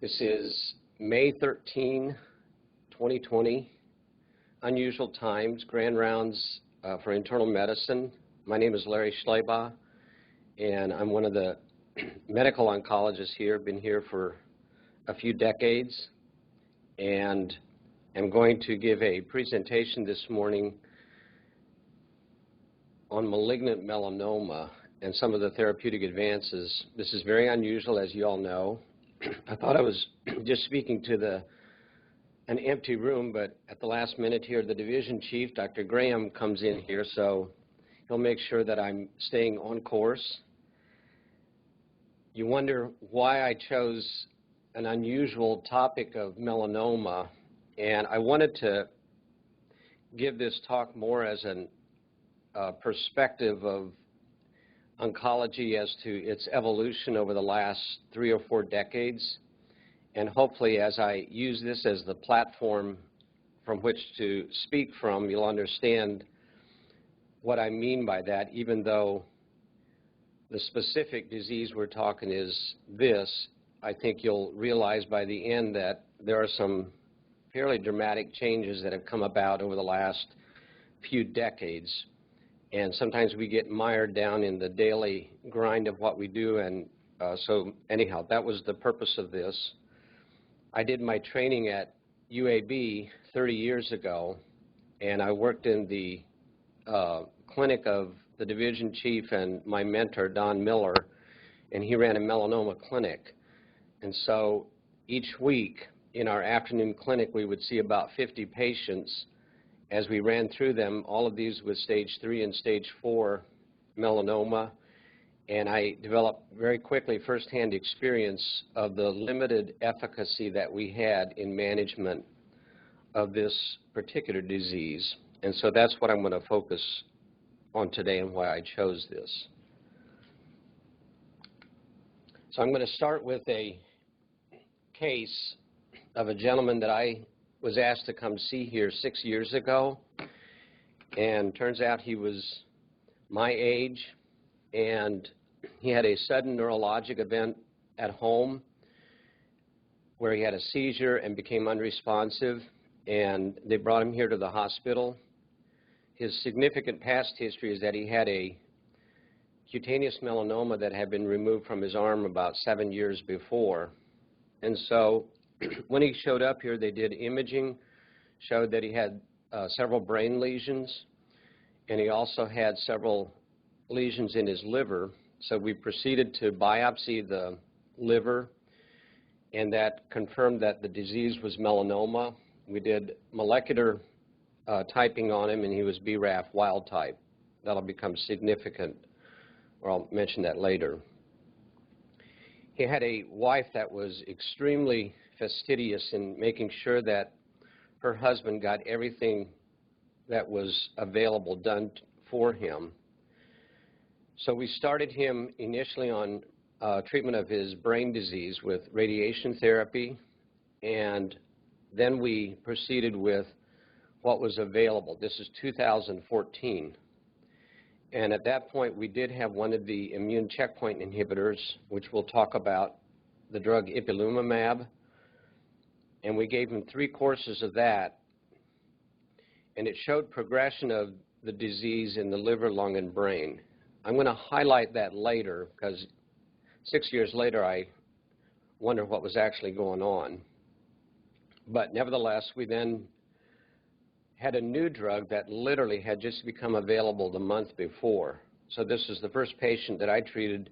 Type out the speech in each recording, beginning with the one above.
This is May 13, 2020, unusual times, grand rounds for internal medicine. My name is Larry Schleybaugh, and I'm one of the medical oncologists here. Been here for a few decades, and I'm going to give a presentation this morning on malignant melanoma and some of the therapeutic advances. This is very unusual, as you all know. I thought I was just speaking to an empty room, but at the last minute here, the division chief, Dr. Graham, comes in here, so he'll make sure that I'm staying on course. You wonder why I chose an unusual topic of melanoma, and I wanted to give this talk more as a perspective of oncology as to its evolution over the last 3 or 4 decades. And hopefully, as I use this as the platform from which to speak from, you'll understand what I mean by that, even though the specific disease we're talking is this. I think you'll realize by the end that there are some fairly dramatic changes that have come about over the last few decades. And sometimes we get mired down in the daily grind of what we do. And so anyhow, that was the purpose of this. I did my training at UAB 30 years ago, and I worked in the clinic of the division chief and my mentor, Don Miller, and he ran a melanoma clinic. And so each week in our afternoon clinic, we would see about 50 patients. As we ran through them, all of these with stage 3 and stage 4 melanoma, and I developed very quickly firsthand experience of the limited efficacy that we had in management of this particular disease. And so that's what I'm going to focus on today and why I chose this. So I'm going to start with a case of a gentleman that I was asked to come see here 6 years ago, and turns out he was my age, and he had a sudden neurologic event at home where he had a seizure and became unresponsive, and they brought him here to the hospital. His significant past history is that he had a cutaneous melanoma that had been removed from his arm about 7 years before. And so when he showed up here, they did imaging, showed that he had several brain lesions, and he also had several lesions in his liver. So we proceeded to biopsy the liver, and that confirmed that the disease was melanoma. We did molecular typing on him, and he was BRAF wild type. That'll become significant, or I'll mention that later. He had a wife that was extremely fastidious in making sure that her husband got everything that was available done for him. So we started him initially on treatment of his brain disease with radiation therapy, and then we proceeded with what was available. This is 2014. And at that point, we did have one of the immune checkpoint inhibitors, which we'll talk about, the drug ipilimumab. And we gave him 3 courses of that, and it showed progression of the disease in the liver, lung, and brain. I'm going to highlight that later because 6 years later I wonder what was actually going on. But nevertheless, we then had a new drug that literally had just become available the month before. So this is the first patient that I treated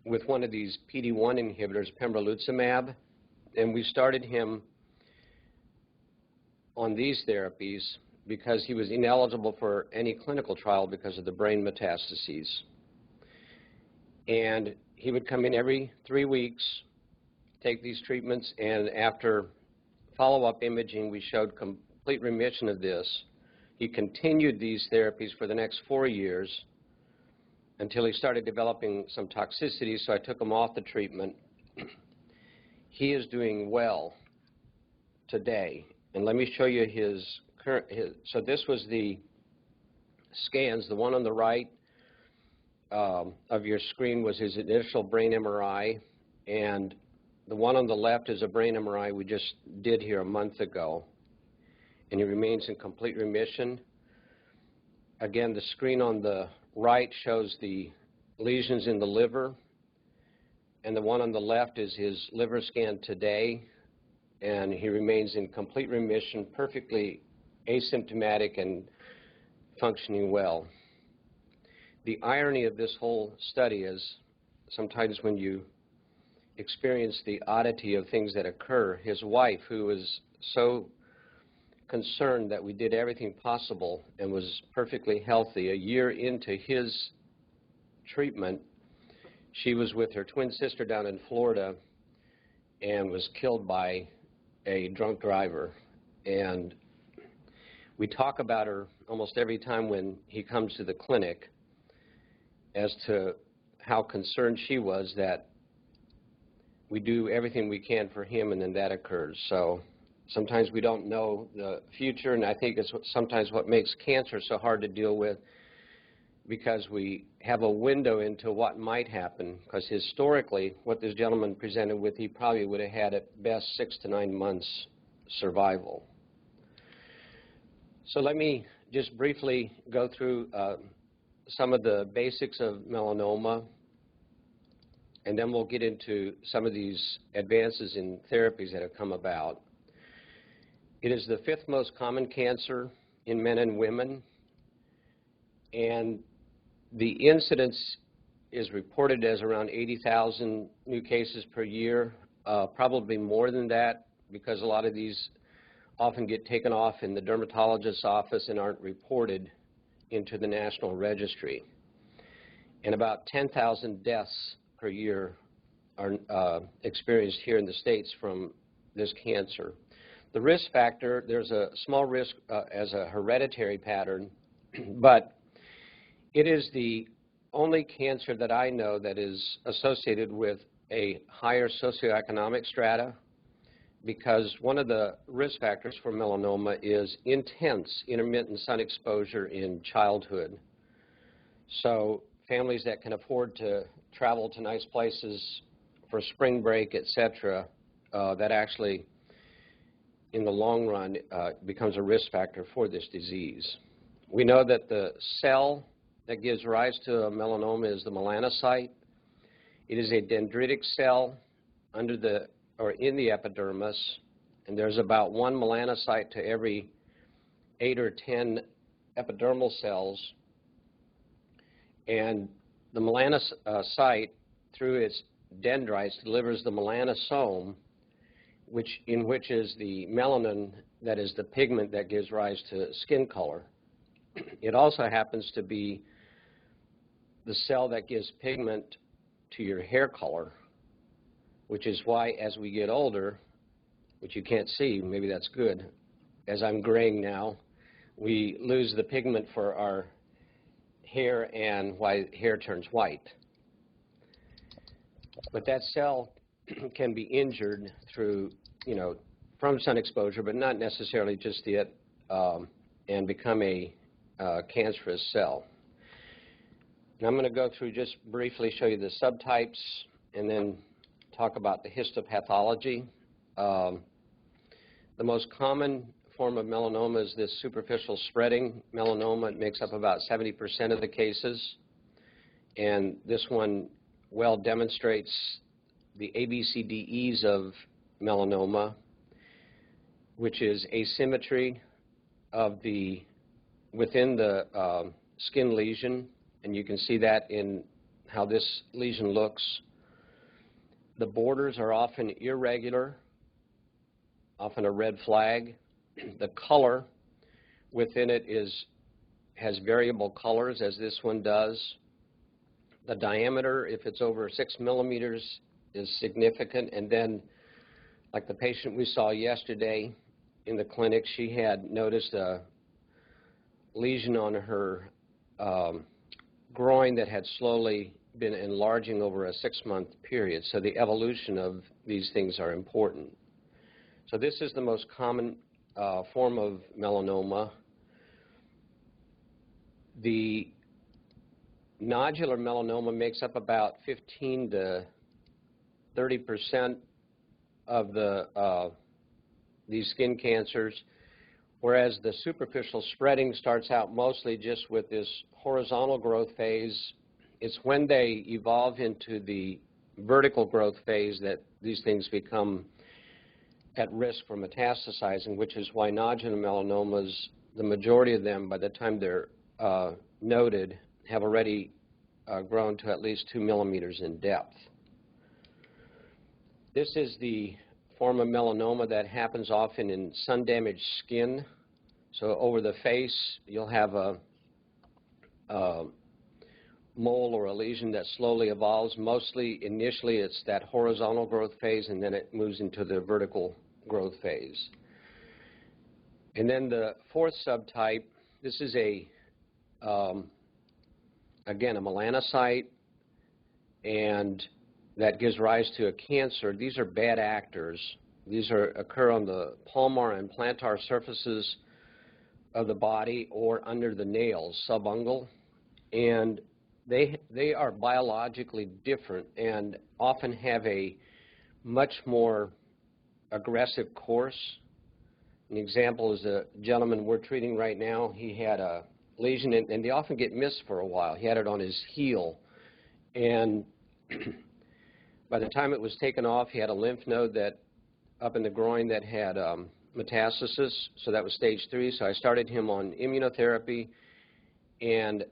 with one of these PD-1 inhibitors, pembrolizumab. And we started him on these therapies because he was ineligible for any clinical trial because of the brain metastases. And he would come in every 3 weeks, take these treatments, and after follow-up imaging, we showed complete remission of this. He continued these therapies for the next 4 years until he started developing some toxicities, so I took him off the treatment. He is doing well today, and let me show you his current. So this was the scans. The one on the right of your screen was his initial brain MRI, and The one on the left is a brain MRI we just did here a month ago, and he remains in complete remission. Again, the screen on the right shows the lesions in the liver, and the one on the left is his liver scan today, and he remains in complete remission, perfectly asymptomatic and functioning well. The irony of this whole study is sometimes when you experience the oddity of things that occur, his wife, who was so concerned that we did everything possible and was perfectly healthy, a year into his treatment, she was with her twin sister down in Florida and was killed by a drunk driver. And we talk about her almost every time when he comes to the clinic as to how concerned she was that we do everything we can for him and then that occurs. So sometimes we don't know the future, and I think it's sometimes what makes cancer so hard to deal with, because we have a window into what might happen, because historically what this gentleman presented with, he probably would have had at best 6 to 9 months survival. So let me just briefly go through some of the basics of melanoma, and then we'll get into some of these advances in therapies that have come about. It is the 5th most common cancer in men and women, and the incidence is reported as around 80,000 new cases per year, probably more than that, because a lot of these often get taken off in the dermatologist's office and aren't reported into the national registry. And about 10,000 deaths per year are experienced here in the States from this cancer. The risk factor, there's a small risk as a hereditary pattern, but it is the only cancer that I know that is associated with a higher socioeconomic strata, because one of the risk factors for melanoma is intense intermittent sun exposure in childhood. So families that can afford to travel to nice places for spring break, etc., that actually in the long run becomes a risk factor for this disease. We know that the cell that gives rise to a melanoma is the melanocyte. It is a dendritic cell under the or in the epidermis, and there's about 1 melanocyte to every 8 or 10 epidermal cells. And the melanocyte, through its dendrites, delivers the melanosome, in which is the melanin, that is the pigment that gives rise to skin color. It also happens to be the cell that gives pigment to your hair color, which is why as we get older, which you can't see, maybe that's good, as I'm graying now, we lose the pigment for our hair and why hair turns white. But that cell can be injured through, from sun exposure, but not necessarily just yet, and become a cancerous cell. And I'm going to go through just briefly, show you the subtypes, and then talk about the histopathology. The most common form of melanoma is this superficial spreading melanoma. It makes up about 70% of the cases. And this one well demonstrates the ABCDEs of melanoma, which is asymmetry of within the skin lesion. And you can see that in how this lesion looks. The borders are often irregular, often a red flag. The color within it has variable colors, as this one does. The diameter, if it's over 6 millimeters, is significant. And then, like the patient we saw yesterday in the clinic, she had noticed a lesion on her groin that had slowly been enlarging over a 6-month period. So the evolution of these things are important. So this is the most common form of melanoma. The nodular melanoma makes up about 15 to 30% of these skin cancers, whereas the superficial spreading starts out mostly just with this horizontal growth phase. It's when they evolve into the vertical growth phase that these things become at risk for metastasizing, which is why nodular melanomas, the majority of them, by the time they're noted, have already grown to at least 2 millimeters in depth. This is the form of melanoma that happens often in sun-damaged skin. So over the face, you'll have a mole or a lesion that slowly evolves. Mostly, initially, it's that horizontal growth phase, and then it moves into the vertical growth phase. And then the fourth subtype, this is again, a melanocyte, and that gives rise to a cancer. These are bad actors. These occur on the palmar and plantar surfaces of the body or under the nails, subungual, and they are biologically different and often have a much more aggressive course. An example is a gentleman we're treating right now. He had a lesion, and they often get missed for a while. He had it on his heel, and by the time it was taken off, he had a lymph node that up in the groin that had metastasis, so that was stage 3. So I started him on immunotherapy, and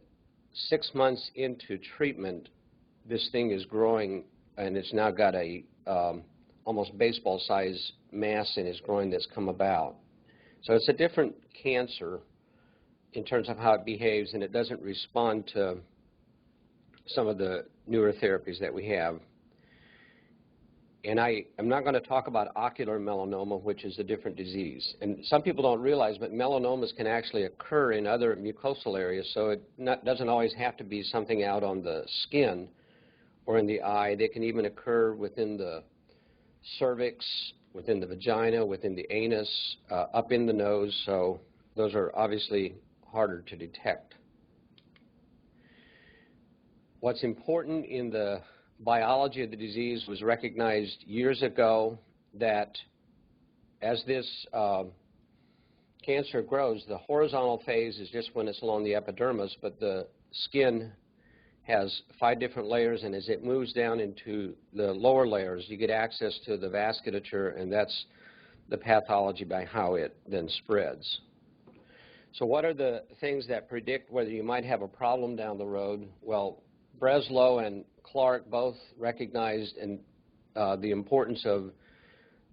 6 months into treatment, this thing is growing, and it's now got a almost baseball-sized mass in his groin that's come about. So it's a different cancer in terms of how it behaves, and it doesn't respond to some of the newer therapies that we have. And I'm not going to talk about ocular melanoma, which is a different disease. And some people don't realize, but melanomas can actually occur in other mucosal areas, so it doesn't always have to be something out on the skin or in the eye. They can even occur within the cervix, within the vagina, within the anus, up in the nose, so those are obviously harder to detect. What's important in the biology of the disease was recognized years ago that as this cancer grows, the horizontal phase is just when it's along the epidermis, but the skin has 5 different layers, and as it moves down into the lower layers, you get access to the vasculature, and that's the pathology by how it then spreads. So what are the things that predict whether you might have a problem down the road? Well, Breslow and Clark both recognized the importance of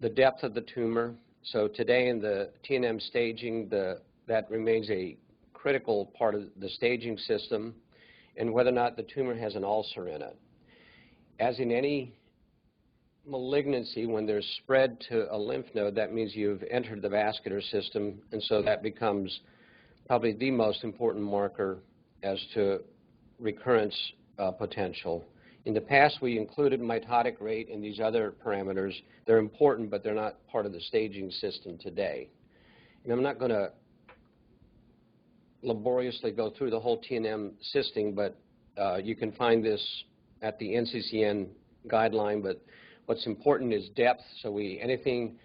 the depth of the tumor. So today in the TNM staging, that remains a critical part of the staging system, and whether or not the tumor has an ulcer in it. As in any malignancy, when there's spread to a lymph node, that means you've entered the vascular system, and so that becomes probably the most important marker as to recurrence potential. In the past, we included mitotic rate and these other parameters. They're important, but they're not part of the staging system today. And I'm not going to laboriously go through the whole TNM system, but you can find this at the NCCN guideline. But what's important is depth. So anything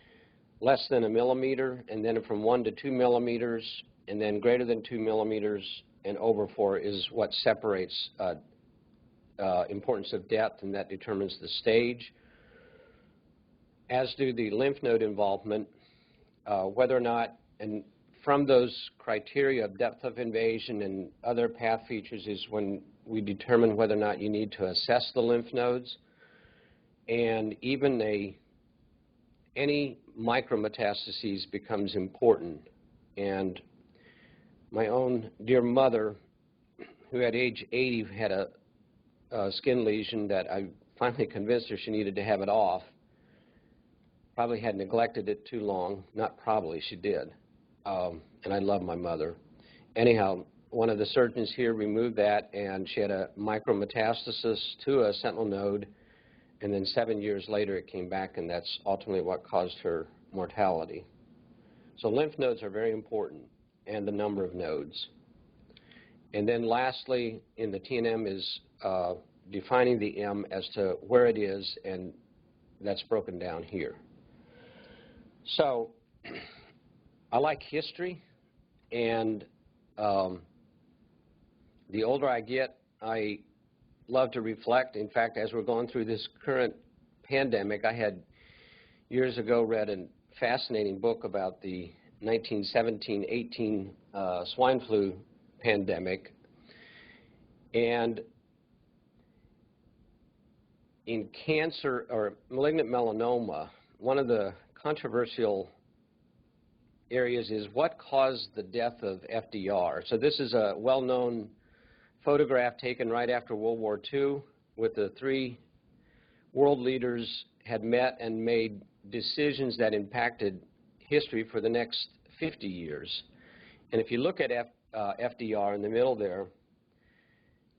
less than 1 millimeter, and then from 1 to 2 millimeters, and then greater than 2 millimeters and over 4 is what separates importance of depth, and that determines the stage, as do the lymph node involvement, whether or not, and from those criteria of depth of invasion and other path features is when we determine whether or not you need to assess the lymph nodes, and even any micrometastases becomes important. And my own dear mother, who at age 80 had a skin lesion that I finally convinced her she needed to have it off, probably had neglected it too long. Not probably, she did. And I love my mother. Anyhow, one of the surgeons here removed that, and she had a micrometastasis to a sentinel node, and then 7 years later it came back, and that's ultimately what caused her mortality. So lymph nodes are very important, and the number of nodes. And then lastly, in the TNM is defining the M as to where it is, and that's broken down here. So I like history, and the older I get, I love to reflect. In fact, as we're going through this current pandemic, I had years ago read a fascinating book about the 1917-18 swine flu pandemic. And in cancer or malignant melanoma, one of the controversial areas is what caused the death of FDR. So this is a well-known photograph taken right after World War II, with the three world leaders had met and made decisions that impacted history for the next 50 years. And if you look at FDR in the middle there,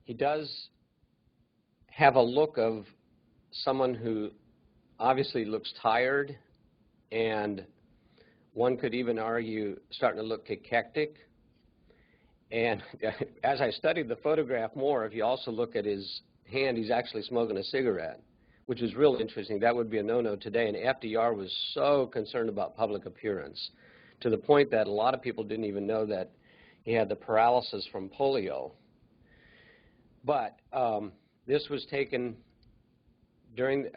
he does have a look of someone who obviously looks tired, and one could even argue starting to look cachectic. And as I studied the photograph more, if you also look at his hand, he's actually smoking a cigarette, which is real interesting. That would be a no-no today. And FDR was so concerned about public appearance, to the point that a lot of people didn't even know that he had the paralysis from polio. But this was taken during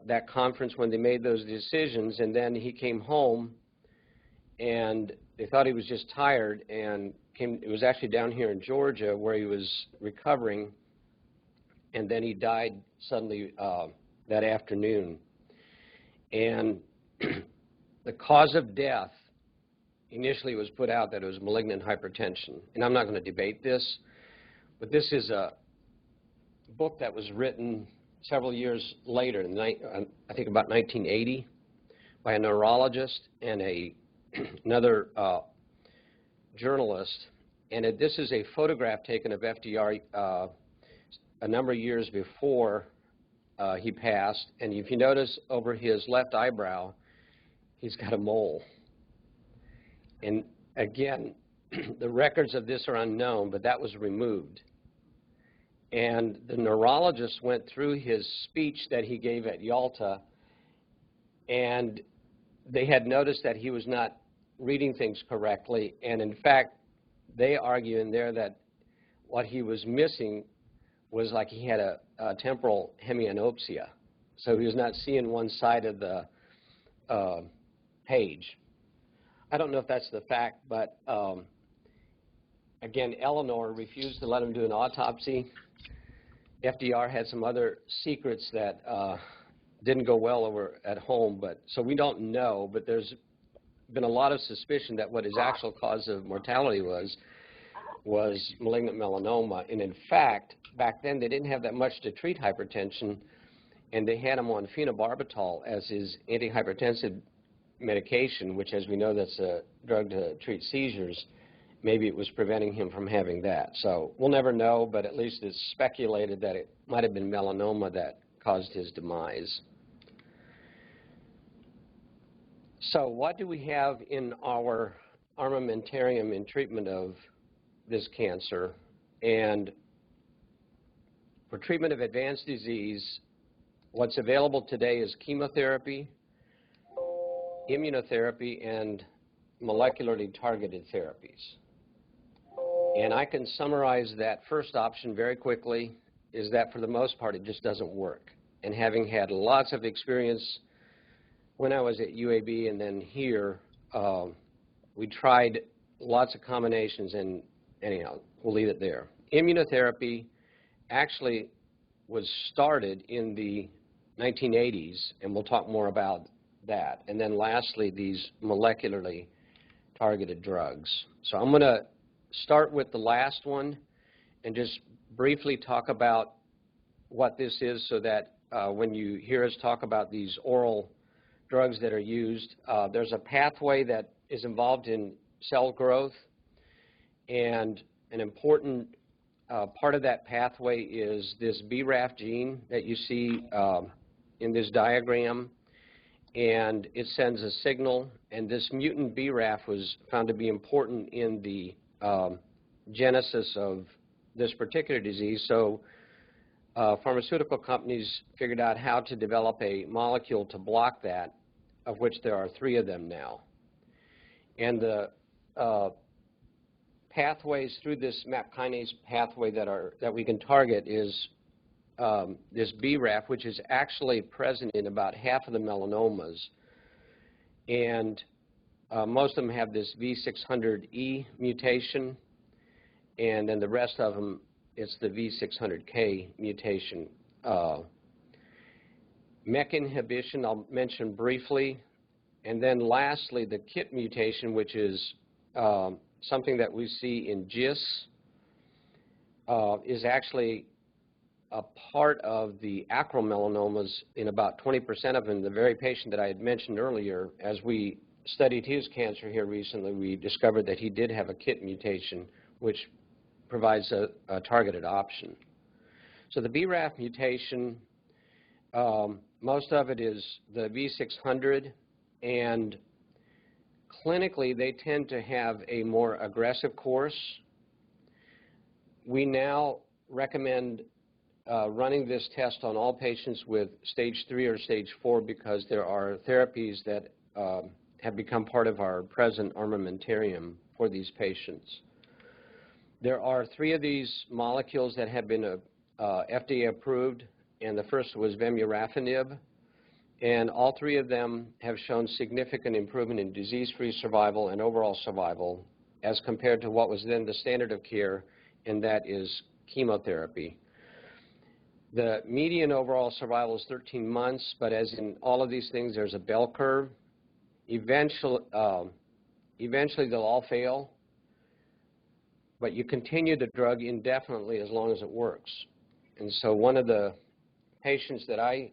that conference when they made those decisions, and then he came home, and they thought he was just tired, and it was actually down here in Georgia where he was recovering, and then he died suddenly that afternoon. And the cause of death initially was put out that it was malignant hypertension. And I'm not going to debate this, but this is a book that was written several years later, I think about 1980, by a neurologist and another journalist. And this is a photograph taken of FDR a number of years before he passed. And if you notice over his left eyebrow, he's got a mole. And again, the records of this are unknown, but that was removed. And the neurologist went through his speech that he gave at Yalta, and they had noticed that he was not reading things correctly. And in fact, they argue in there that what he was missing was like he had a temporal hemianopsia. So he was not seeing one side of the page. I don't know if that's the fact, but again, Eleanor refused to let him do an autopsy. FDR had some other secrets that didn't go well over at home, but so we don't know, but there's been a lot of suspicion that what his actual cause of mortality was malignant melanoma. And in fact, back then they didn't have that much to treat hypertension, and they had him on phenobarbital as his antihypertensive medication, which, as we know, that's a drug to treat seizures. Maybe it was preventing him from having that. So we'll never know, but at least it's speculated that it might have been melanoma that caused his demise. So what do we have in our armamentarium in treatment of this cancer? And for treatment of advanced disease, what's available today is chemotherapy, immunotherapy, and molecularly targeted therapies. And I can summarize that first option very quickly, is that for the most part it just doesn't work. And having had lots of experience when I was at UAB and then here, we tried lots of combinations, and anyhow, we'll leave it there. Immunotherapy actually was started in the 1980s, and we'll talk more about that. And then lastly, these molecularly targeted drugs. So I'm going to start with the last one and just briefly talk about what this is, so that when you hear us talk about these oral drugs that are used, there's a pathway that is involved in cell growth, and an important part of that pathway is this BRAF gene that you see in this diagram, and it sends a signal, and this mutant BRAF was found to be important in the genesis of this particular disease. So pharmaceutical companies figured out how to develop a molecule to block that of which there are 3 of them now. And the pathways through this MEK kinase pathway that we can target is this BRAF, which is actually present in about half of the melanomas. And most of them have this V600E mutation, and then the rest of them, it's the V600K mutation. MEK inhibition, I'll mention briefly. And then lastly, the KIT mutation, which is something that we see in GIS, is actually a part of the acral melanomas in about 20% of them. The very patient that I had mentioned earlier, as we studied his cancer here recently, we discovered that he did have a KIT mutation, which provides a targeted option. So the BRAF mutation, most of it is the V600, and clinically they tend to have a more aggressive course. We now recommend running this test on all patients with stage 3 or stage 4 because there are therapies that have become part of our present armamentarium for these patients. There are 3 of these molecules that have been FDA approved, and the first was vemurafenib, and all 3 of them have shown significant improvement in disease-free survival and overall survival as compared to what was then the standard of care, and that is chemotherapy. The median overall survival is 13 months, but as in all of these things, there's a bell curve. Eventually they'll all fail, but you continue the drug indefinitely as long as it works. And so one of the patients that I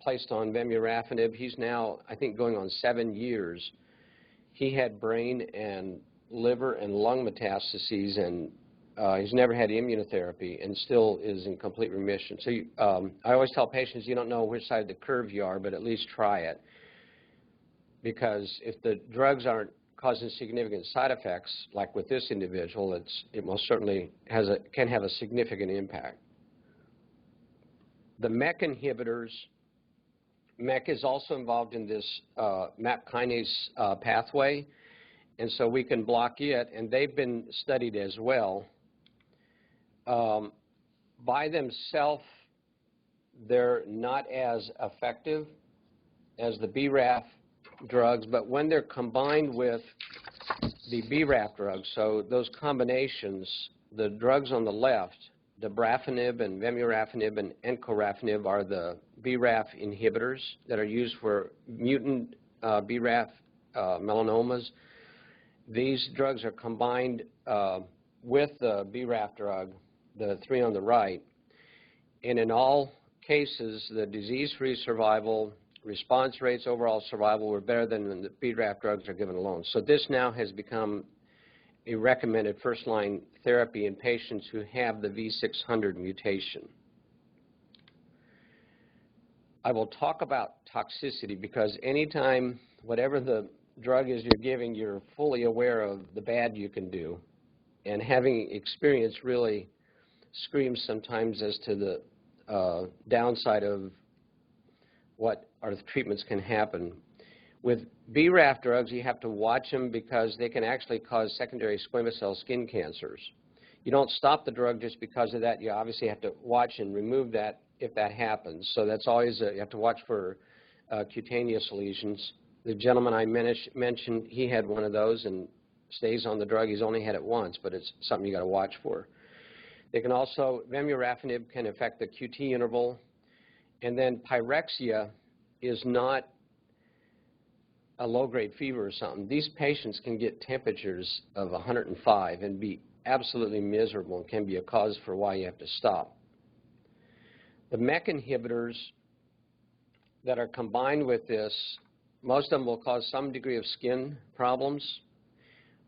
placed on vemurafenib, he's now, I think, going on 7 years. He had brain and liver and lung metastases, and he's never had immunotherapy and still is in complete remission. So I always tell patients, you don't know which side of the curve you are, but at least try it. Because if the drugs aren't causing significant side effects, like with this individual, it most certainly can have a significant impact. The MEK inhibitors, MEK is also involved in this MEK kinase pathway, and so we can block it, and they've been studied as well. By themselves, they're not as effective as the BRAF drugs, but when they're combined with the BRAF drugs, so those combinations, the drugs on the left, dabrafenib and vemurafenib and encorafenib are the BRAF inhibitors that are used for mutant BRAF melanomas. These drugs are combined with the BRAF drug, the 3 on the right, and in all cases, the disease-free survival, response rates, overall survival were better than when the BRAF drugs are given alone. So this now has become a recommended first-line therapy in patients who have the V600 mutation. I will talk about toxicity because anytime, whatever the drug is you're giving, you're fully aware of the bad you can do. And having experience really screams sometimes as to the downside of what our treatments can happen. With BRAF drugs, you have to watch them because they can actually cause secondary squamous cell skin cancers. You don't stop the drug just because of that. You obviously have to watch and remove that if that happens. So that's always, you have to watch for cutaneous lesions. The gentleman I mentioned, he had one of those and stays on the drug. He's only had it once, but it's something you got to watch for. They can also, vemurafenib can affect the QT interval, and then pyrexia is not a low-grade fever or something. These patients can get temperatures of 105 and be absolutely miserable and can be a cause for why you have to stop. The MEK inhibitors that are combined with this, most of them will cause some degree of skin problems.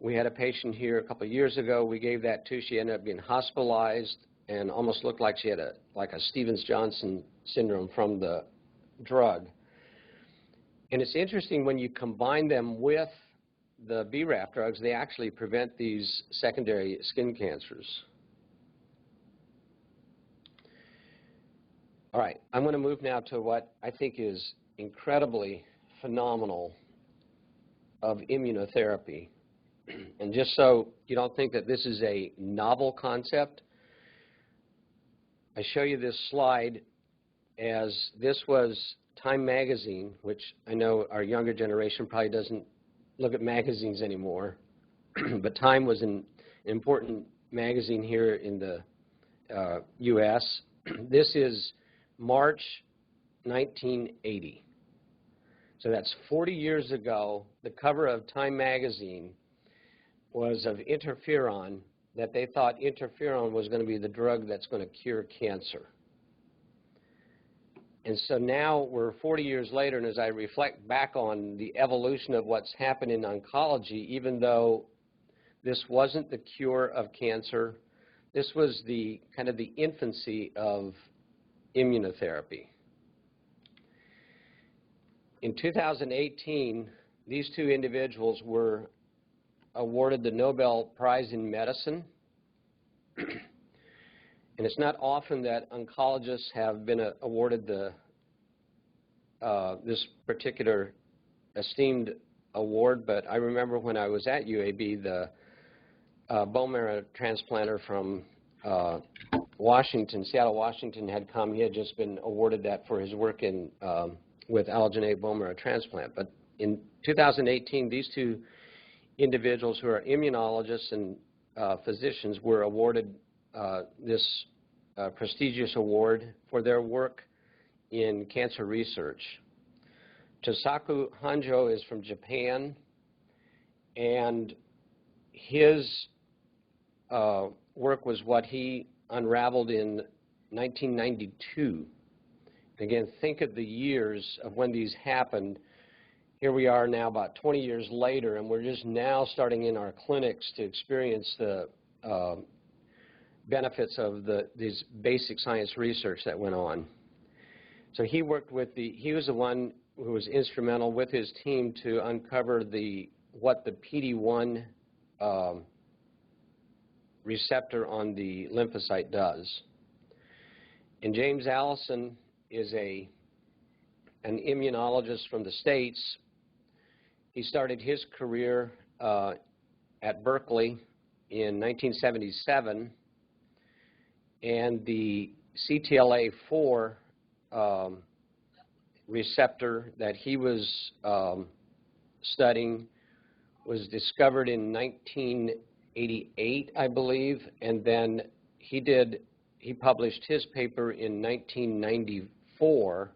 We had a patient here a couple of years ago. We gave that to. She ended up being hospitalized and almost looked like she had a Stevens-Johnson syndrome from the drug. And it's interesting when you combine them with the BRAF drugs, they actually prevent these secondary skin cancers. All right, I'm going to move now to what I think is incredibly phenomenal of immunotherapy. And just so you don't think that this is a novel concept, I show you this slide as this was Time magazine, which I know our younger generation probably doesn't look at magazines anymore, but Time was an important magazine here in the U.S. This is March 1980. So that's 40 years ago. The cover of Time magazine was of interferon, that they thought interferon was going to be the drug that's going to cure cancer. And so now we're 40 years later, and as I reflect back on the evolution of what's happened in oncology, even though this wasn't the cure of cancer, this was the kind of the infancy of immunotherapy. In 2018, these two individuals were awarded the Nobel Prize in Medicine. And it's not often that oncologists have been awarded this particular esteemed award, but I remember when I was at UAB, the bone marrow transplanter from Washington, Seattle, Washington, had come. He had just been awarded that for his work in with allogeneic bone marrow transplant. But in 2018, these two individuals who are immunologists and physicians were awarded this prestigious award for their work in cancer research. Tosaku Hanjo is from Japan, and his work was what he unraveled in 1992. Again, think of the years of when these happened. Here we are now about 20 years later, and we're just now starting in our clinics to experience the benefits of these basic science research that went on. So he worked with he was the one who was instrumental with his team to uncover what the PD-1 receptor on the lymphocyte does. And James Allison is an immunologist from the States. He started his career at Berkeley in 1977, and the CTLA-4 receptor that he was studying was discovered in 1988, I believe, and then he published his paper in 1994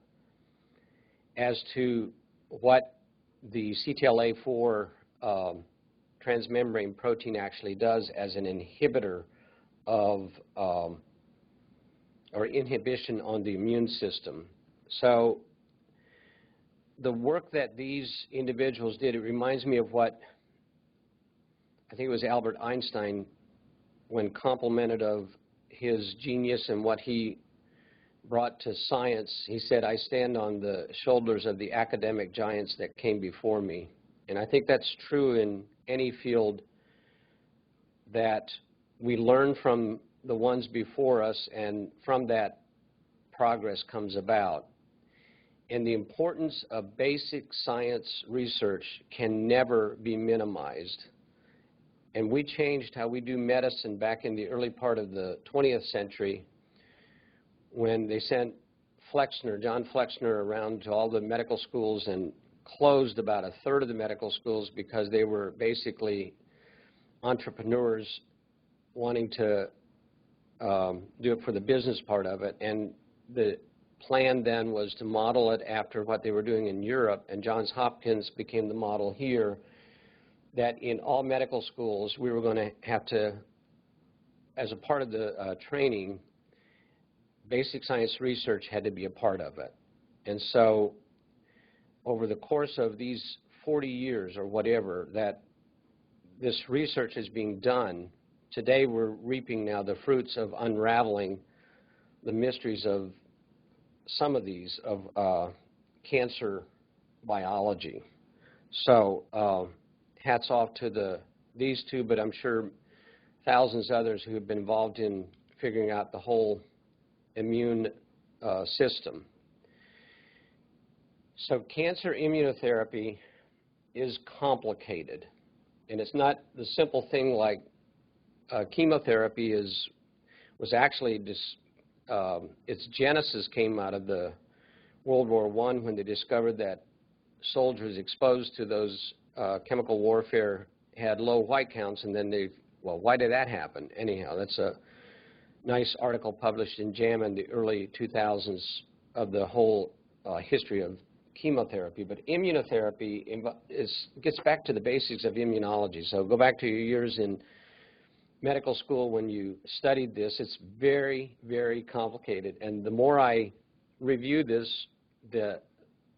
as to what the CTLA-4 transmembrane protein actually does as an inhibitor of or inhibition on the immune system. So the work that these individuals did, it reminds me of what I think it was Albert Einstein, when complimented of his genius and what he brought to science, he said, "I stand on the shoulders of the academic giants that came before me." And I think that's true in any field, that we learn from the ones before us, and from that progress comes about. And the importance of basic science research can never be minimized. And we changed how we do medicine back in the early part of the 20th century when they sent John Flexner around to all the medical schools and closed about a third of the medical schools because they were basically entrepreneurs wanting to do it for the business part of it. And the plan then was to model it after what they were doing in Europe, and Johns Hopkins became the model here, that in all medical schools we were going to have to, as a part of the training, basic science research had to be a part of it. And so over the course of these 40 years or whatever that this research is being done, today we're reaping now the fruits of unraveling the mysteries of some of these, of cancer biology. So hats off to these two, but I'm sure thousands others who have been involved in figuring out the whole immune system. So cancer immunotherapy is complicated, and it's not the simple thing like chemotherapy was actually its genesis came out of the World War I when they discovered that soldiers exposed to those chemical warfare had low white counts, and then well, why did that happen? Anyhow, that's a nice article published in JAMA in the early 2000s of the whole history of chemotherapy. But immunotherapy gets back to the basics of immunology. So go back to your years in medical school when you studied this. It's very, very complicated. And the more I review this, the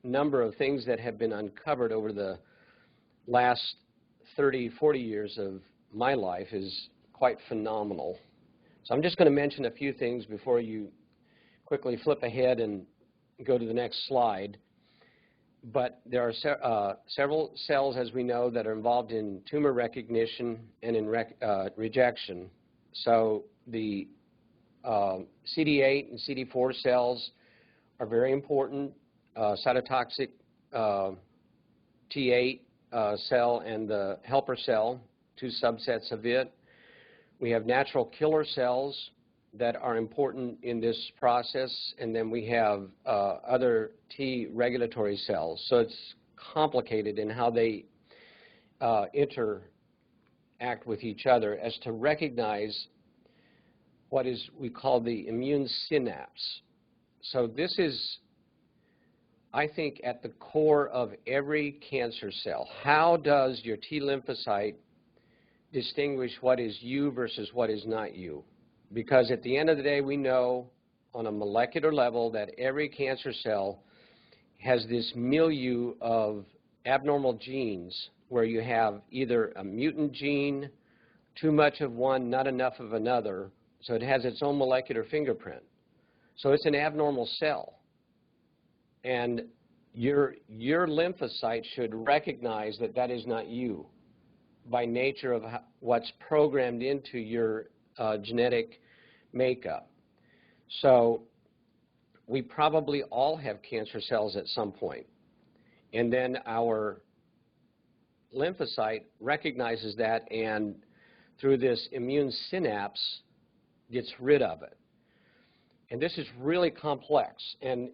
number of things that have been uncovered over the last 30, 40 years of my life is quite phenomenal. So I'm just going to mention a few things before you quickly flip ahead and go to the next slide. But there are several cells, as we know, that are involved in tumor recognition and in rejection. So the CD8 and CD4 cells are very important. Cytotoxic T8 cell and the helper cell, two subsets of it. We have natural killer cells that are important in this process, and then we have other T regulatory cells. So it's complicated in how they interact with each other as to recognize what we call the immune synapse. So this is, I think, at the core of every cancer cell. How does your T lymphocyte distinguish what is you versus what is not you? Because at the end of the day, we know on a molecular level that every cancer cell has this milieu of abnormal genes where you have either a mutant gene, too much of one, not enough of another, so it has its own molecular fingerprint. So it's an abnormal cell. And your lymphocyte should recognize that that is not you by nature of what's programmed into your genetic makeup. So we probably all have cancer cells at some point. And then our lymphocyte recognizes that and through this immune synapse gets rid of it. And this is really complex. And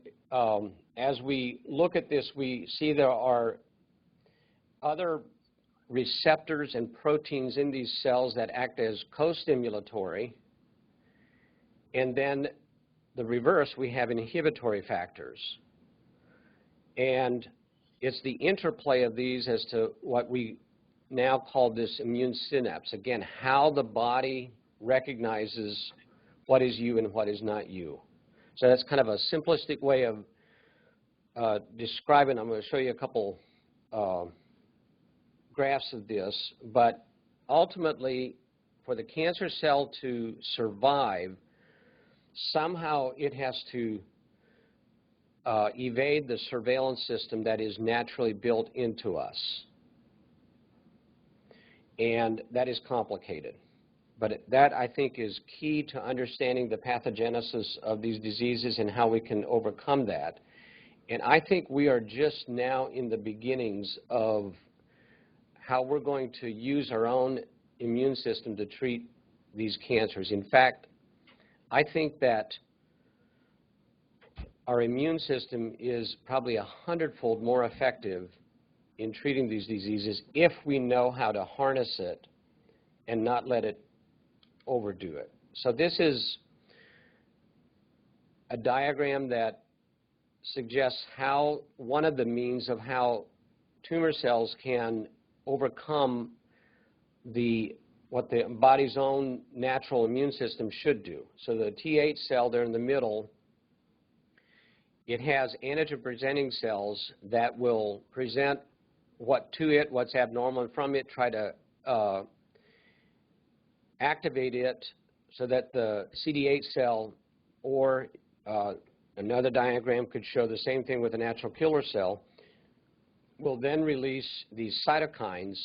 as we look at this, we see there are other receptors and proteins in these cells that act as co-stimulatory. And then the reverse, we have inhibitory factors. And it's the interplay of these as to what we now call this immune synapse. Again, how the body recognizes what is you and what is not you. So that's kind of a simplistic way of describing. I'm going to show you a couple graphs of this, but ultimately, for the cancer cell to survive, somehow it has to evade the surveillance system that is naturally built into us. And that is complicated. But that, I think, is key to understanding the pathogenesis of these diseases and how we can overcome that. And I think we are just now in the beginnings of how we're going to use our own immune system to treat these cancers. In fact, I think that our immune system is probably 100-fold more effective in treating these diseases if we know how to harness it and not let it overdo it. So this is a diagram that suggests how one of the means of how tumor cells can overcome what the body's own natural immune system should do. So the T8 cell there in the middle, it has antigen-presenting cells that will present what's abnormal, and from it try to activate it so that the CD8 cell, or another diagram could show the same thing with a natural killer cell, will then release these cytokines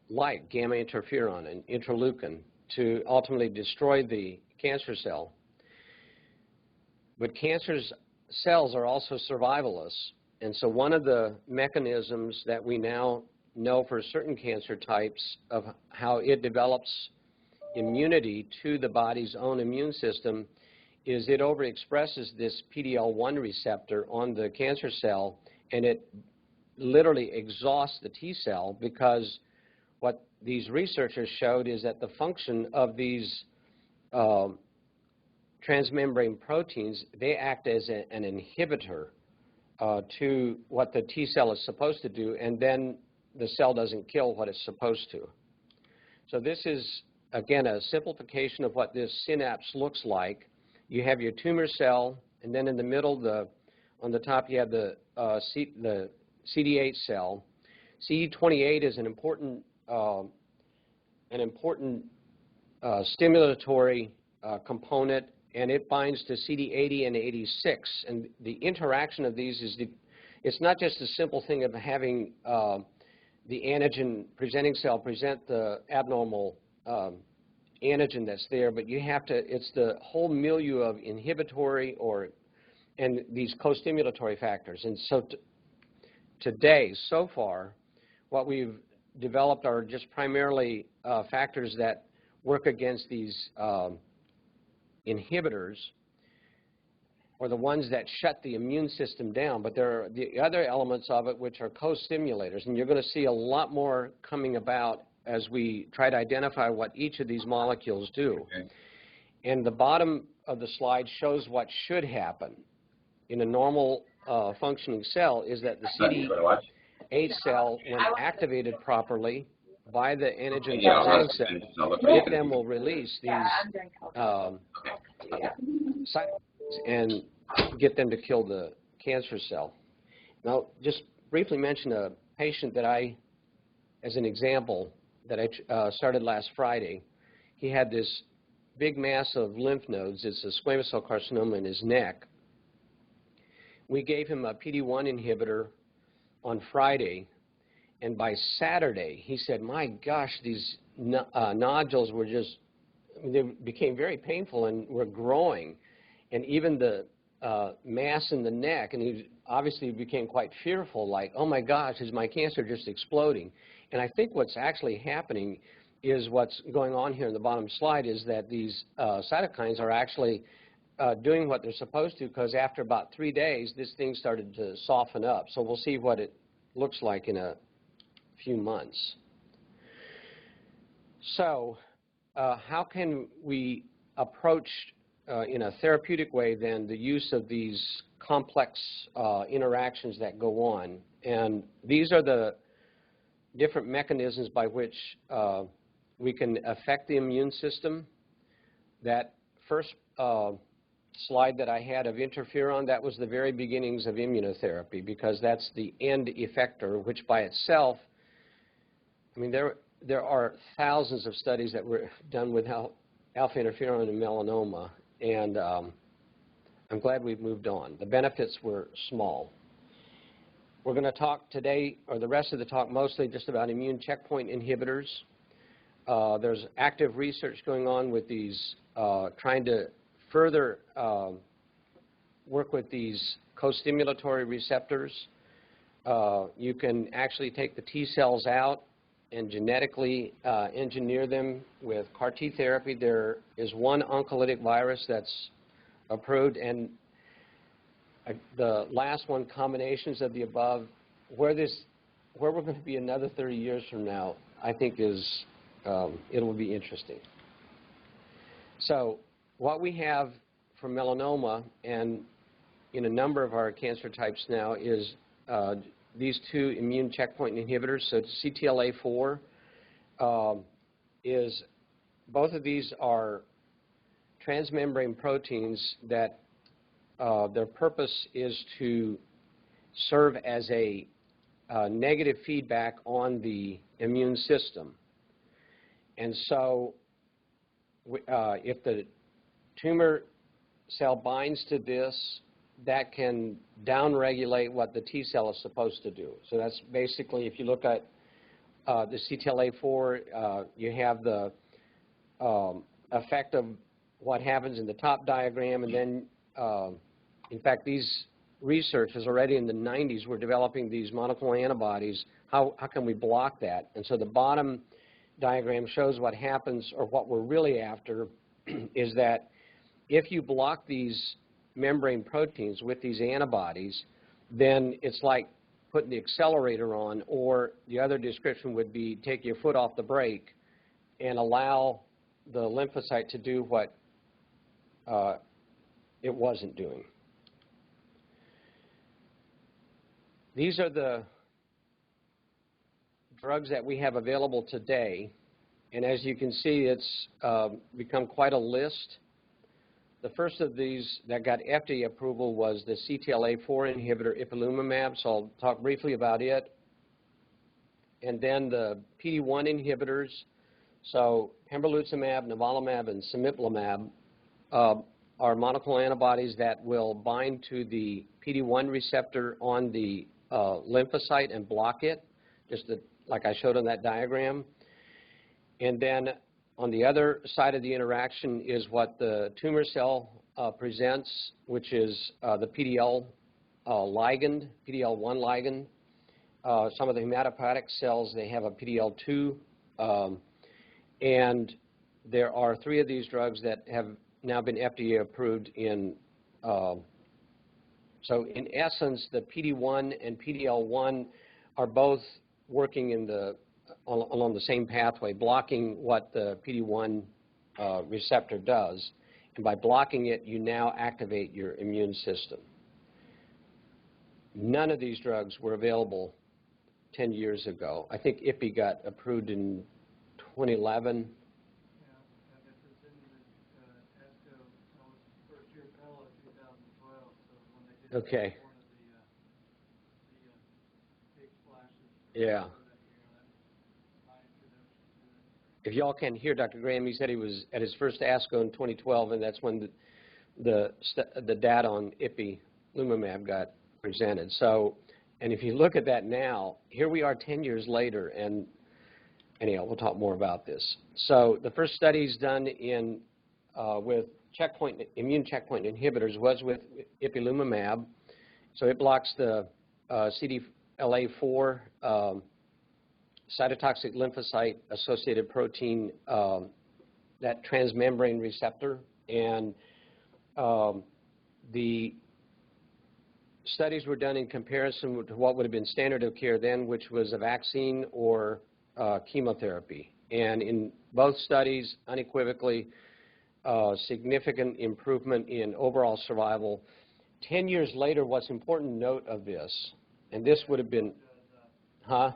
like gamma interferon and interleukin to ultimately destroy the cancer cell. But cancer cells are also survivalists, And so one of the mechanisms that we now know for certain cancer types of how it develops immunity to the body's own immune system is it overexpresses this PD-L1 receptor on the cancer cell, and it literally exhausts the T cell, because what these researchers showed is that the function of these transmembrane proteins, they act as an inhibitor to what the T cell is supposed to do, and then the cell doesn't kill what it's supposed to. So this is, again, a simplification of what this synapse looks like. You have your tumor cell, and then in the middle, on the top, you have the CD8 cell. CD28 is an important stimulatory component, and it binds to CD80 and 86. And the interaction of these is it's not just a simple thing of having the antigen-presenting cell present the abnormal antigen that's there, but you have to, it's the whole milieu of inhibitory and these co-stimulatory factors. And so today, so far, what we've developed are just primarily factors that work against these inhibitors, or the ones that shut the immune system down. But there are the other elements of it which are co-stimulators, and you're going to see a lot more coming about as we try to identify what each of these molecules do. Okay. And the bottom of the slide shows what should happen in a normal functioning cell is that the CD8 cell, when activated properly by the antigen presenting cell, it then will release these cytokines and get them to kill the cancer cell. Now, just briefly mention a patient that as an example, that I started last Friday. He had this big mass of lymph nodes. It's a squamous cell carcinoma in his neck. We gave him a PD-1 inhibitor on Friday, and by Saturday, he said, my gosh, these nodules were just, they became very painful and were growing. And even the mass in the neck, and he obviously became quite fearful, like, oh my gosh, is my cancer just exploding? And I think what's actually happening is what's going on here in the bottom slide is that these cytokines are actually doing what they're supposed to, because after about 3 days, this thing started to soften up. So we'll see what it looks like in a few months. So how can we approach in a therapeutic way then the use of these complex interactions that go on? And these are the different mechanisms by which we can affect the immune system. That first slide that I had of interferon, that was the very beginnings of immunotherapy, because that's the end effector, which by itself, I mean, there are thousands of studies that were done with alpha interferon in melanoma, and I'm glad we've moved on. The benefits were small. We're going to talk today, or the rest of the talk, mostly just about immune checkpoint inhibitors. There's active research going on with these, trying to further work with these co-stimulatory receptors. You can actually take the T cells out and genetically engineer them with CAR T therapy. There is one oncolytic virus that's approved, and the last one, combinations of the above. Where we're going to be another 30 years from now, I think is, it will be interesting. So what we have for melanoma and in a number of our cancer types now is these two immune checkpoint inhibitors. So CTLA-4 both of these are transmembrane proteins that their purpose is to serve as a negative feedback on the immune system. And so if the tumor cell binds to this, that can downregulate what the T cell is supposed to do. So that's basically, if you look at the CTLA-4, you have the effect of what happens in the top diagram, and then, in fact, these researchers already in the 90s were developing these monoclonal antibodies. How can we block that? And so the bottom diagram shows what happens, or what we're really after, is that if you block these membrane proteins with these antibodies, then it's like putting the accelerator on, or the other description would be take your foot off the brake and allow the lymphocyte to do what it wasn't doing. These are the drugs that we have available today, and as you can see, it's become quite a list. The first of these that got FDA approval was the CTLA-4 inhibitor ipilimumab, so I'll talk briefly about it. And then the PD-1 inhibitors, so pembrolizumab, nivolumab, and cemiplimab are monoclonal antibodies that will bind to the PD-1 receptor on the lymphocyte and block it, just like I showed on that diagram. And then on the other side of the interaction is what the tumor cell presents, which is the PD-L ligand, PD-L1 ligand. Some of the hematopoietic cells, they have a PD-L2, and there are 3 of these drugs that have now been FDA approved in, so in essence, the PD-1 and PD-L1 are both working in along the same pathway, blocking what the PD-1 receptor does. And by blocking it, you now activate your immune system. None of these drugs were available 10 years ago. I think IPI got approved in 2011. Okay. Yeah. If y'all can hear Dr. Graham, he said he was at his first ASCO in 2012, and that's when the data on ipilimumab got presented. So, and if you look at that now, here we are 10 years later, and anyhow, we'll talk more about this. So the first studies done in with immune checkpoint inhibitors was with ipilimumab. So it blocks the CTLA-4 cytotoxic lymphocyte associated protein, that transmembrane receptor, and the studies were done in comparison to what would have been standard of care then, which was a vaccine or chemotherapy. And in both studies, unequivocally, significant improvement in overall survival. 10 years later, what's important to note of this, and this would have been, huh?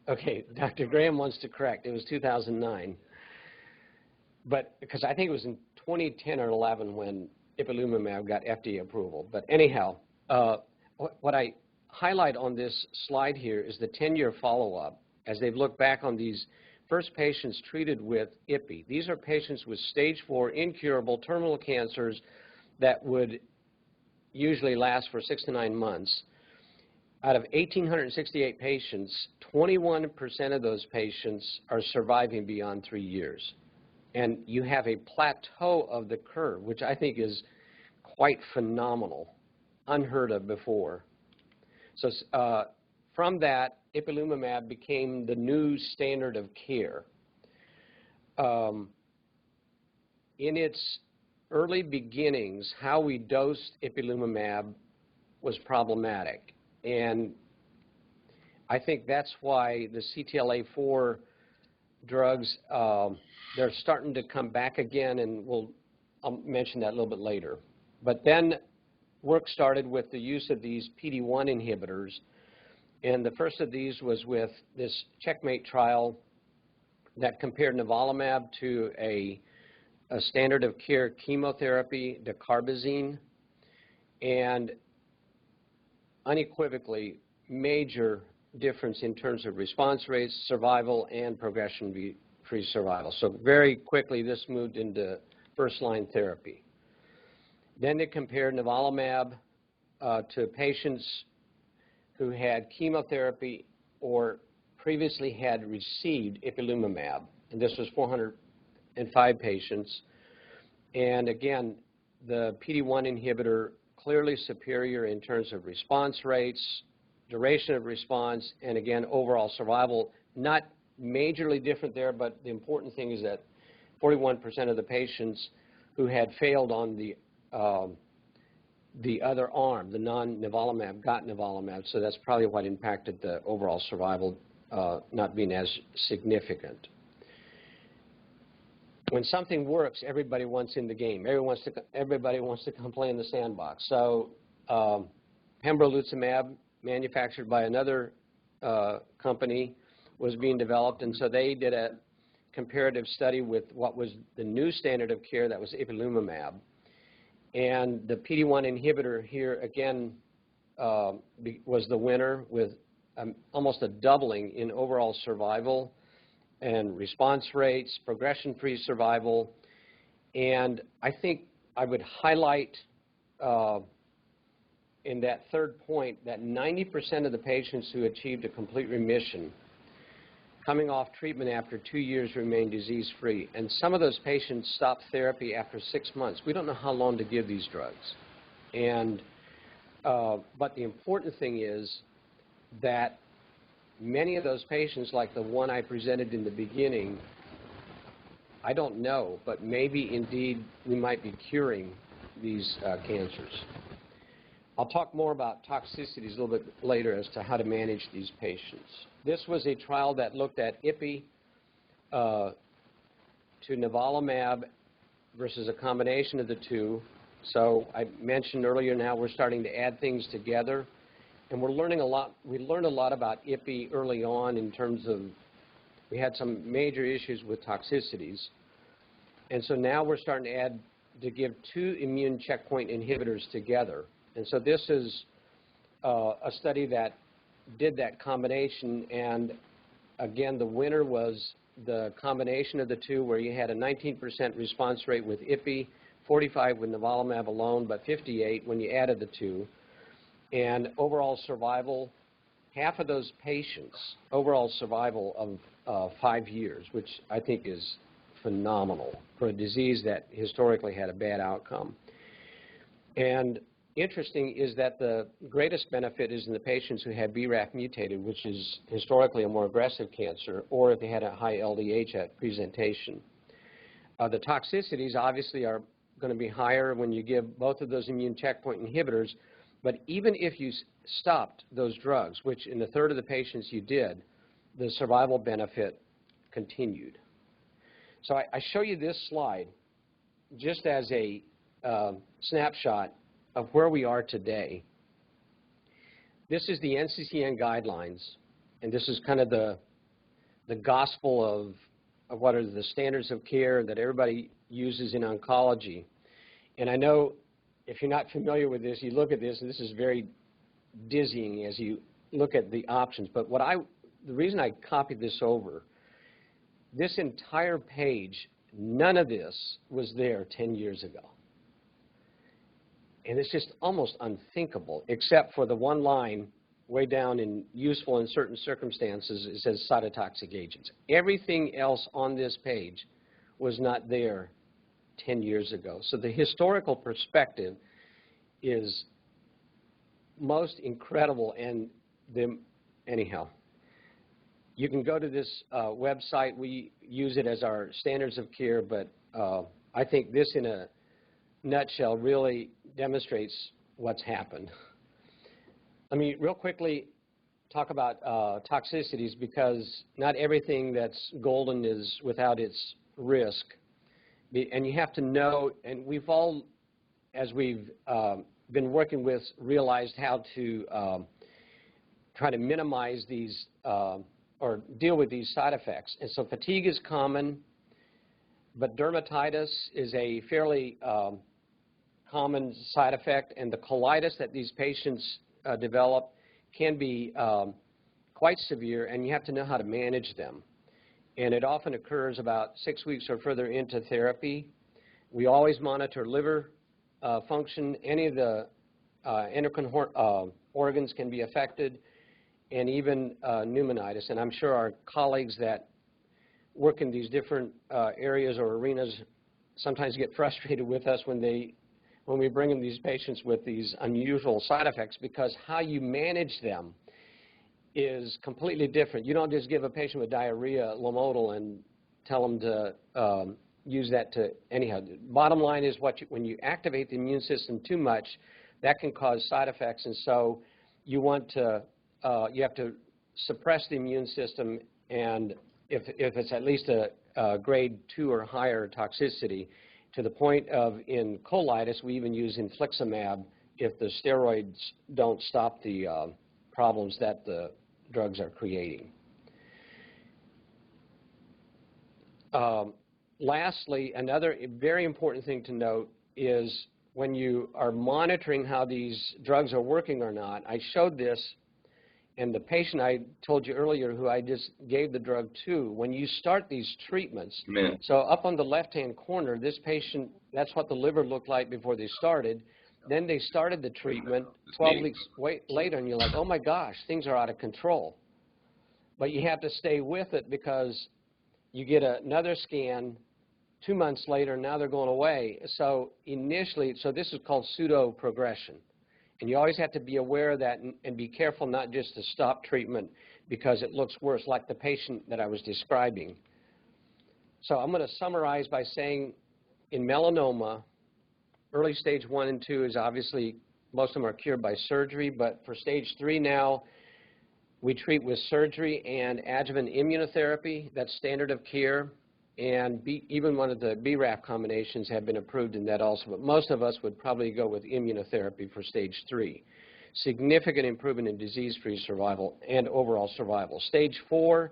Okay, Dr. Graham wants to correct. It was 2009. But because I think it was in 2010 or 11 when ipilimumab got FDA approval. But anyhow, what I highlight on this slide here is the 10-year follow-up as they've looked back on these first patients treated with IPI. These are patients with stage 4 incurable terminal cancers that would usually last for 6 to 9 months. Out of 1,868 patients, 21% of those patients are surviving beyond 3 years. And you have a plateau of the curve, which I think is quite phenomenal, unheard of before. So from that, ipilimumab became the new standard of care. In its early beginnings, how we dosed ipilimumab was problematic. And I think that's why the CTLA-4 drugs, they're starting to come back again, and I'll mention that a little bit later. But then work started with the use of these PD-1 inhibitors, and the first of these was with this Checkmate trial that compared nivolumab to a standard of care chemotherapy, dacarbazine, and unequivocally major difference in terms of response rates, survival, and progression-free survival. So very quickly, this moved into first-line therapy. Then they compared nivolumab to patients who had chemotherapy or previously had received ipilimumab, and this was 405 patients. And again, the PD-1 inhibitor clearly superior in terms of response rates, duration of response, and again, overall survival. Not majorly different there, but the important thing is that 41% of the patients who had failed on the other arm, the non-nivolumab, got nivolumab, so that's probably what impacted the overall survival not being as significant. When something works, everybody wants in the game. Everybody wants to come play in the sandbox. So pembrolizumab, manufactured by another company, was being developed, and so they did a comparative study with what was the new standard of care, that was ipilimumab. And the PD-1 inhibitor here, again, was the winner with almost a doubling in overall survival and response rates, progression-free survival. And I think I would highlight in that third point that 90% of the patients who achieved a complete remission coming off treatment after 2 years remain disease-free. And some of those patients stopped therapy after 6 months. We don't know how long to give these drugs. And, but the important thing is that many of those patients, like the one I presented in the beginning, I don't know, but maybe indeed we might be curing these cancers. I'll talk more about toxicities a little bit later as to how to manage these patients. This was a trial that looked at ipi to nivolumab versus a combination of the two. So I mentioned earlier, now we're starting to add things together, and we're learning a lot. We learned a lot about ipi early on in terms of we had some major issues with toxicities, and so now we're starting to give 2 immune checkpoint inhibitors together. And so this is a study that did that combination, and again, the winner was the combination of the two, where you had a 19% response rate with ipi, 45 with nivolumab alone, but 58 when you added the two. And overall survival, half of those patients, overall survival of 5 years, which I think is phenomenal for a disease that historically had a bad outcome. And interesting is that the greatest benefit is in the patients who had BRAF mutated, which is historically a more aggressive cancer, or if they had a high LDH at presentation. The toxicities obviously are going to be higher when you give both of those immune checkpoint inhibitors, but even if you stopped those drugs, which in a third of the patients you did, the survival benefit continued. So I show you this slide just as a snapshot of where we are today. This is the NCCN guidelines, and this is kind of the gospel of what are the standards of care that everybody uses in oncology. And I know if you're not familiar with this, you look at this, and this is very dizzying as you look at the options. But the reason I copied this over, this entire page, none of this was there 10 years ago. And it's just almost unthinkable, except for the one line way down in useful in certain circumstances. It says cytotoxic agents. Everything else on this page was not there 10 years ago. So the historical perspective is most incredible. And anyhow, you can go to this website. We use it as our standards of care, but I think this in a nutshell really demonstrates what's happened. Let me real quickly talk about toxicities, because not everything that's golden is without its risk. And you have to know, and we've all, as we've been working with, realized how to try to minimize these or deal with these side effects. And so fatigue is common, but dermatitis is a fairly common side effect, and the colitis that these patients develop can be quite severe, and you have to know how to manage them. And it often occurs about 6 weeks or further into therapy. We always monitor liver function. Any of the endocrine organs can be affected, and even pneumonitis. And I'm sure our colleagues that work in these different areas or arenas sometimes get frustrated with us when they when we bring in these patients with these unusual side effects, because how you manage them is completely different. You don't just give a patient with diarrhea Lomotil and tell them to use that to anyhow. Bottom line is when you activate the immune system too much, that can cause side effects, and so you want to you have to suppress the immune system, and if it's at least a grade 2 or higher toxicity, to the point of in colitis we even use infliximab if the steroids don't stop the problems that the drugs are creating. Lastly, another very important thing to note is when you are monitoring how these drugs are working or not. I showed this, and the patient I told you earlier who I just gave the drug to, when you start these treatments, so up on the left-hand corner, this patient, that's what the liver looked like before they started. Then they started the treatment 12 weeks later, and you're like, oh my gosh, things are out of control. But you have to stay with it because you get another scan 2 months later, now they're going away. So initially, so this is called pseudo-progression. And you always have to be aware of that and be careful not just to stop treatment because it looks worse, like the patient that I was describing. So I'm going to summarize by saying in melanoma, early stage 1 and 2 is obviously, most of them are cured by surgery, but for stage 3 now, we treat with surgery and adjuvant immunotherapy. That's standard of care. And even one of the BRAF combinations have been approved in that also. But most of us would probably go with immunotherapy for stage 3. Significant improvement in disease-free survival and overall survival. Stage 4,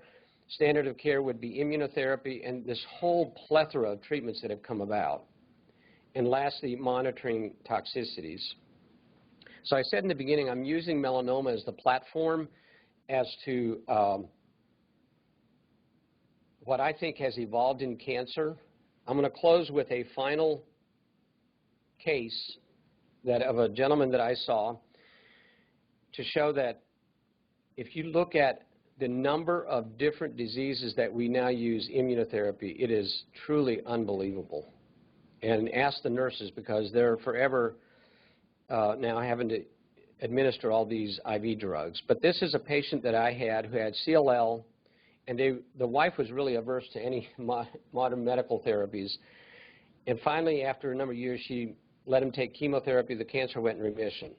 standard of care would be immunotherapy and this whole plethora of treatments that have come about. And lastly, monitoring toxicities. So I said in the beginning, I'm using melanoma as the platform as to what I think has evolved in cancer. I'm going to close with a final case of a gentleman that I saw to show that if you look at the number of different diseases that we now use immunotherapy, it is truly unbelievable. And ask the nurses because they're forever now having to administer all these IV drugs. But this is a patient that I had who had CLL, and the wife was really averse to any modern medical therapies. And finally, after a number of years, she let him take chemotherapy. The cancer went in remission.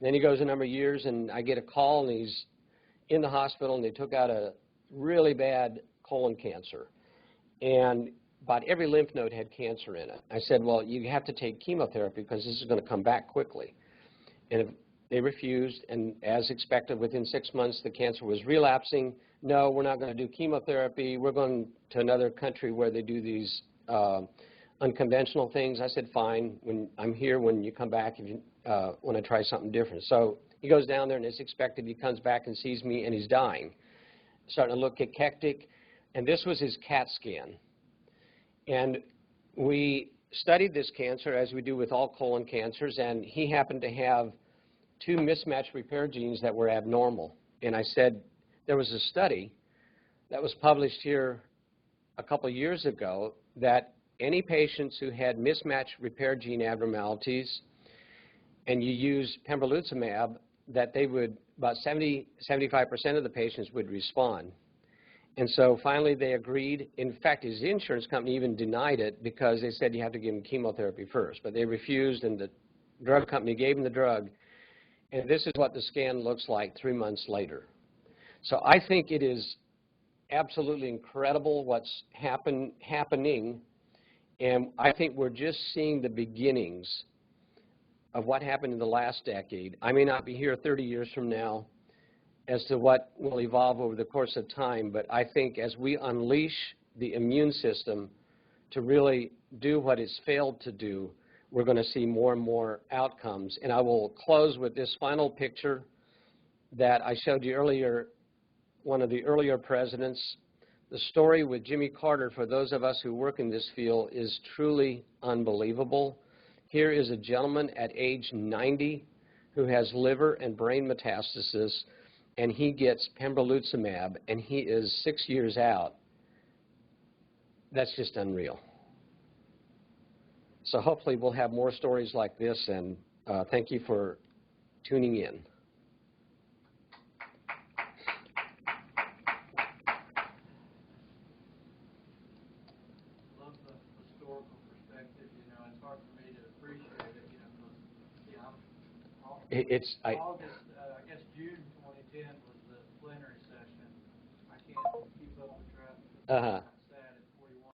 Then he goes a number of years, and I get a call, and he's in the hospital, and they took out a really bad colon cancer. And about every lymph node had cancer in it. I said, well, you have to take chemotherapy because this is going to come back quickly. And they refused, and as expected, within 6 months, the cancer was relapsing. No, we're not going to do chemotherapy. We're going to another country where they do these unconventional things. I said, fine. I'm here when you come back, if you want to try something different. So he goes down there, and as expected, he comes back and sees me, and he's dying, starting to look cachectic. And this was his CAT scan. And we studied this cancer, as we do with all colon cancers, and he happened to have 2 mismatched repair genes that were abnormal. And I said, there was a study that was published here a couple of years ago that any patients who had mismatched repair gene abnormalities and you use pembrolizumab, that they would, about 75% of the patients would respond. And so finally they agreed. In fact, his insurance company even denied it because they said you have to give him chemotherapy first. But they refused, and the drug company gave him the drug. And this is what the scan looks like 3 months later. So I think it is absolutely incredible what's happening. And I think we're just seeing the beginnings of what happened in the last decade. I may not be here 30 years from now as to what will evolve over the course of time, but I think as we unleash the immune system to really do what it's failed to do, we're going to see more and more outcomes. And I will close with this final picture that I showed you earlier, one of the earlier presidents. The story with Jimmy Carter, for those of us who work in this field, is truly unbelievable. Here is a gentleman at age 90 who has liver and brain metastasis, and he gets pembrolizumab, and he is 6 years out. That's just unreal. So hopefully we'll have more stories like this, and thank you for tuning in. Love the historical perspective. You know, it's hard for me to appreciate it. You know, August, I guess June 2010 was the plenary session. I can't keep up with that.